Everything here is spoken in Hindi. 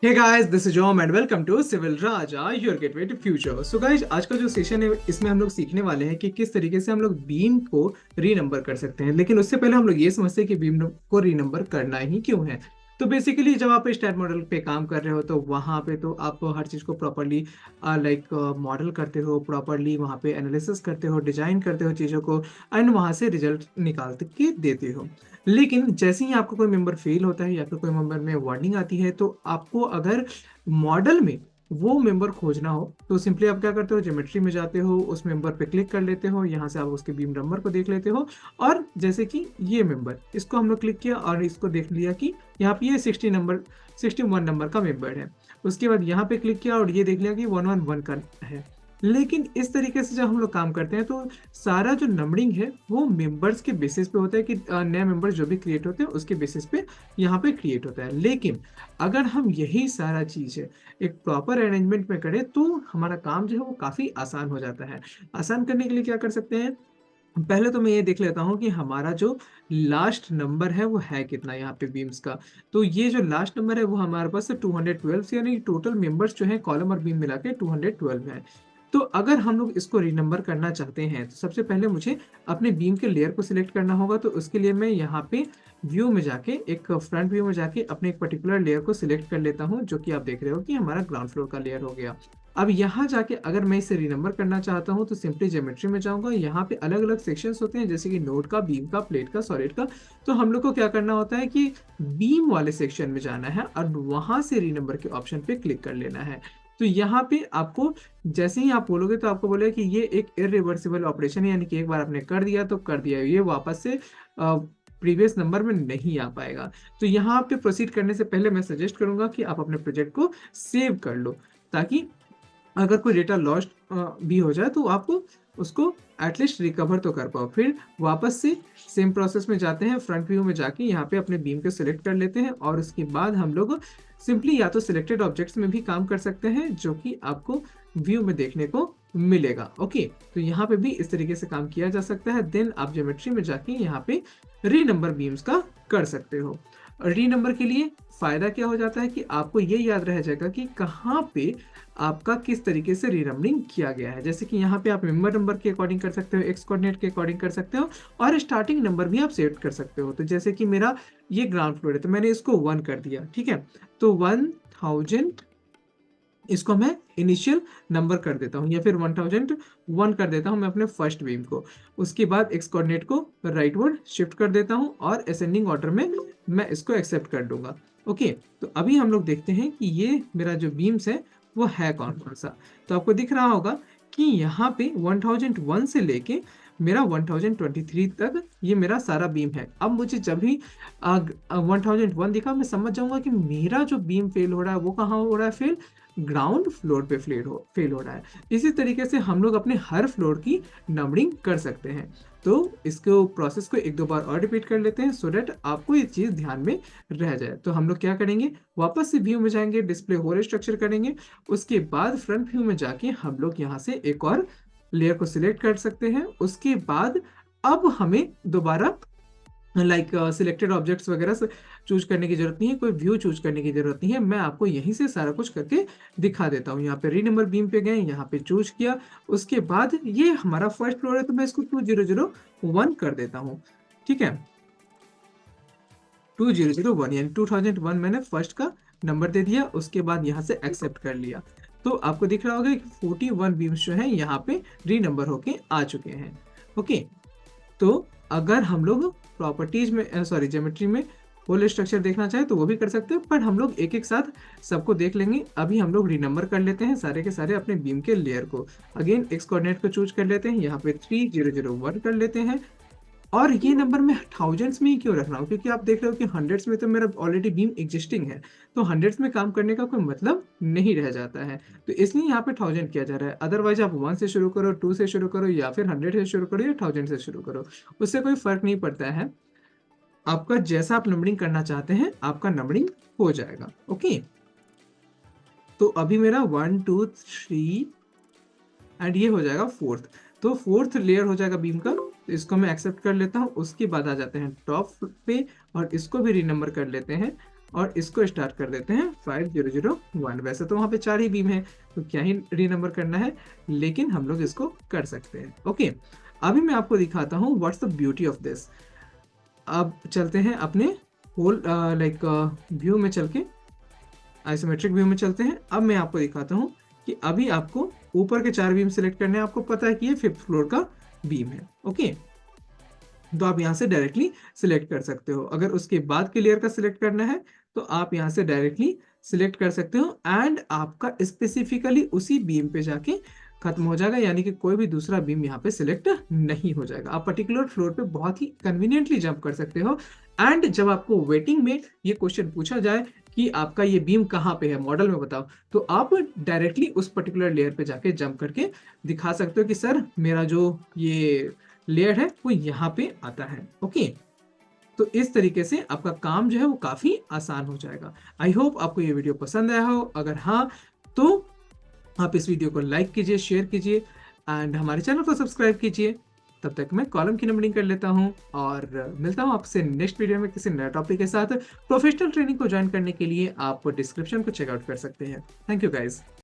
हे गाइस, दिस इज जॉम and welcome to civil Raja, your gateway to future. So guys, आज का जो सेशन है इसमें हम लोग सीखने वाले हैं कि किस तरीके से हम लोग बीम को रीनंबर कर सकते हैं। लेकिन उससे पहले हम लोग ये समझते हैं कि बीम को रीनंबर करना ही क्यों है। तो बेसिकली जब आप स्टैट मॉडल पे काम कर रहे हो तो वहाँ पे तो आप हर चीज़ को प्रॉपरली लाइक मॉडल करते हो, प्रॉपरली वहाँ पे एनालिसिस करते हो, डिजाइन करते हो चीज़ों को, एंड वहाँ से रिजल्ट निकाल के देते हो। लेकिन जैसे ही आपको कोई मेंबर फेल होता है या फिर कोई मेंबर में वार्निंग आती है, तो आपको अगर मॉडल में वो मेंबर खोजना हो तो सिंपली आप क्या करते हो, ज्योमेट्री में जाते हो, उस मेंबर पे क्लिक कर लेते हो, यहाँ से आप उसके बीम नंबर को देख लेते हो। और जैसे कि ये मेंबर, इसको हम लोग क्लिक किया और इसको देख लिया कि यहाँ पे ये 61 नंबर का मेंबर है। उसके बाद यहाँ पे क्लिक किया और ये देख लिया कि 111 का है। लेकिन इस तरीके से जब हम लोग काम करते हैं तो सारा जो नंबरिंग है वो मेंबर्स के बेसिस पे होता है कि नए मेंबर्स जो भी क्रिएट होते हैं उसके बेसिस पे यहाँ पे क्रिएट होता है। लेकिन अगर हम यही सारा चीज़ है एक प्रॉपर अरेंजमेंट में करें तो हमारा काम जो है वो काफ़ी आसान हो जाता है। आसान करने के लिए क्या कर सकते हैं, पहले तो मैं ये देख लेता हूँ कि हमारा जो लास्ट नंबर है वो है कितना यहाँ पे बीम्स का। तो ये जो लास्ट नंबर है वो हमारे पास 212, यानी टोटल मेंबर्स जो है कॉलम और बीम मिला के 212 है। तो अगर हम लोग इसको रीनंबर करना चाहते हैं तो सबसे पहले मुझे अपने बीम के लेयर को सिलेक्ट करना होगा। तो उसके लिए मैं यहाँ पे व्यू में जाके, एक फ्रंट व्यू में जाके अपने एक पर्टिकुलर लेयर को सिलेक्ट कर लेता हूँ, जो कि आप देख रहे हो कि हमारा ग्राउंड फ्लोर का लेयर हो गया। अब यहाँ जाके अगर मैं इसे रीनंबर करना चाहता हूँ तो सिंपली ज्योमेट्री में जाऊंगा। यहाँ पे अलग अलग सेक्शंस होते हैं, जैसे कि नोड का, बीम का, प्लेट का, सॉलिड का। तो हम लोग को क्या करना होता है कि बीम वाले सेक्शन में जाना है और वहां से रीनंबर के ऑप्शन पे क्लिक कर लेना है। तो यहाँ पे आपको जैसे ही आप बोलोगे तो आपको बोलेगा कि ये एक इरिवर्सिबल ऑपरेशन है, यानी कि एक बार आपने कर दिया तो कर दिया, ये वापस से प्रीवियस नंबर में नहीं आ पाएगा। तो यहाँ पे प्रोसीड करने से पहले मैं सजेस्ट करूंगा कि आप अपने प्रोजेक्ट को सेव कर लो, ताकि अगर कोई डेटा लॉस्ट भी हो जाए तो आप उसको एटलीस्ट रिकवर तो कर पाओ। फिर वापस से सेम प्रोसेस में जाते हैं, फ्रंट व्यू में जाके यहाँ पे अपने बीम को सिलेक्ट कर लेते हैं और उसके बाद हम लोग सिंपली या तो सिलेक्टेड ऑब्जेक्ट्स में भी काम कर सकते हैं, जो कि आपको व्यू में देखने को मिलेगा। ओके, तो यहाँ पे भी इस तरीके से काम किया जा सकता है। देन आप ज्योमेट्री में जाके यहाँ पे री नंबर बीम्स का कर सकते हो। री नंबर के लिए फायदा क्या हो जाता है कि आपको ये याद रह जाएगा कि कहाँ पे आपका किस तरीके से रीनंबरिंग किया गया है। जैसे कि यहाँ पे आप मेंबर नंबर के अकॉर्डिंग कर सकते हो, एक्स कोऑर्डिनेट के अकॉर्डिंग कर सकते हो, और स्टार्टिंग नंबर भी आप सेट कर सकते हो। तो जैसे कि मेरा ये ग्राउंड फ्लोर है तो मैंने इसको 1 कर दिया, ठीक है। तो 1000 इसको मैं इनिशियल नंबर कर देता हूँ, या फिर 1001 कर देता हूँ मैं अपने फर्स्ट बीम को। उसके बाद एक्स कोऑर्डिनेट को राइटवर्ड शिफ्ट कर देता हूँ और असेंडिंग ऑर्डर में मैं इसको एक्सेप्ट कर दूंगा। ओके, तो अभी हम लोग देखते हैं कि ये मेरा जो बीम्स है वो है कौन कौन सा। तो आपको दिख रहा होगा कि यहाँ पे 1001 से लेके मेरा 1023 तक ये मेरा सारा बीम है। अब मुझे जब भी 1001 दिखा, मैं समझ जाऊंगा कि मेरा जो बीम फेल हो रहा है वो कहाँ हो रहा है, फेल ग्राउंड फ्लोर पे फेल हो रहा है। इसी तरीके से हम लोग अपने हर फ्लोर की नंबरिंग कर सकते हैं। तो इसको प्रोसेस को एक दो बार और रिपीट कर लेते हैं सो डेट आपको ये चीज़ ध्यान में रह जाए। तो हम लोग क्या करेंगे, वापस से व्यू में जाएंगे, डिस्प्ले होल स्ट्रक्चर करेंगे। उसके बाद फ्रंट व्यू में जाके हम लोग यहाँ से एक और लेयर को सिलेक्ट कर सकते हैं। उसके बाद अब हमें दोबारा लाइक सिलेक्टेड ऑब्जेक्ट्स वगैरह से चूज करने की जरूरत नहीं है, कोई व्यू चूज करने की जरूरत नहीं है। मैं आपको यहीं से सारा कुछ करके दिखा देता हूँ। यहाँ पे री नंबर बीम पे गए, यहाँ पे चूज किया। उसके बाद ये हमारा फर्स्ट फ्लोर है तो मैं इसको 2001 कर देता हूँ, ठीक है। 2001 यानी 2001 मैंने फर्स्ट का नंबर दे दिया। उसके बाद यहाँ से एक्सेप्ट कर लिया। तो आपको दिख रहा होगा कि 41 बीम्स जो है यहाँ पे री नंबर होके आ चुके हैं। ओके, तो अगर हम लोग प्रॉपर्टीज में, सॉरी, ज्योमेट्री में होल स्ट्रक्चर देखना चाहे तो वो भी कर सकते हैं, पर हम लोग एक एक साथ सबको देख लेंगे। अभी हम लोग रीनंबर कर लेते हैं सारे के सारे अपने बीम के लेयर को। अगेन एक्स कोऑर्डिनेट को चूज कर लेते हैं, यहाँ पे 3001 कर लेते हैं। और ये नंबर मैं थाउजेंड्स में ही क्यों रख रहा हूँ, क्योंकि आप देख रहे हो कि हंड्रेड्स में तो मेरा ऑलरेडी बीम एग्जिस्टिंग है, तो हंड्रेड्स में काम करने का कोई मतलब नहीं रह जाता है। तो इसलिए यहाँ पे 1000 किया जा रहा है। अदरवाइज आप 1 से शुरू करो, 2 से शुरू करो, या फिर 100 से शुरू करो, या 1000 से शुरू करो, उससे कोई फर्क नहीं पड़ता है। आपका जैसा आप नंबरिंग करना चाहते हैं आपका नंबरिंग हो जाएगा। ओके, तो अभी मेरा 1 2 3 एंड ये हो जाएगा फोर्थ। तो फोर्थ लेयर हो जाएगा बीम का। तो इसको मैं एक्सेप्ट कर लेता हूँ। उसके बाद आ जाते हैं टॉप पे और इसको भी रीनंबर कर लेते हैं। और इसको स्टार्ट कर देते हैं 5001। वैसे तो वहाँ पे 4 ही बीम है, तो क्या ही रीनंबर करना है, लेकिन हम लोग इसको कर सकते हैं। ओके, अभी मैं आपको दिखाता हूँ what's the beauty of this. अब चलते हैं अपने होल लाइक व्यू में, चल के आइसोमेट्रिक व्यू में चलते हैं। अब मैं आपको दिखाता हूँ कि अभी आपको ऊपर के 4 बीम सिलेक्ट करने हैं। आपको पता है कि ये 5th फ्लोर का बीम है। ओके, तो आप यहाँ से डायरेक्टली सिलेक्ट कर सकते हो। अगर उसके बाद के लेयर का सिलेक्ट करना है तो आप यहाँ से डायरेक्टली सिलेक्ट कर सकते हो, एंड आपका स्पेसिफिकली उसी बीम पे जाके खत्म हो जाएगा, यानी कि कोई भी दूसरा बीम यहाँ पे सिलेक्ट नहीं हो जाएगा। आप पर्टिकुलर फ्लोर पे बहुत ही कन्वीनियंटली जंप कर सकते हो। एंड जब आपको वेटिंग में ये क्वेश्चन पूछा जाए कि आपका ये बीम कहाँ पे है, मॉडल में बताओ, तो आप डायरेक्टली उस पर्टिकुलर लेयर पे जाके जंप करके दिखा सकते हो कि सर मेरा जो ये लेयर है वो यहाँ पे आता है। ओके, तो इस तरीके से आपका काम जो है वो काफी आसान हो जाएगा। आई होप आपको ये वीडियो पसंद आया हो। अगर हाँ, तो आप इस वीडियो को लाइक कीजिए, शेयर कीजिए, एंड हमारे चैनल को सब्सक्राइब कीजिए। तब तक मैं कॉलम की नंबरिंग कर लेता हूँ और मिलता हूँ आपसे नेक्स्ट वीडियो में किसी नए टॉपिक के साथ। प्रोफेशनल ट्रेनिंग को ज्वाइन करने के लिए आप डिस्क्रिप्शन को चेकआउट कर सकते हैं। Thank you guys.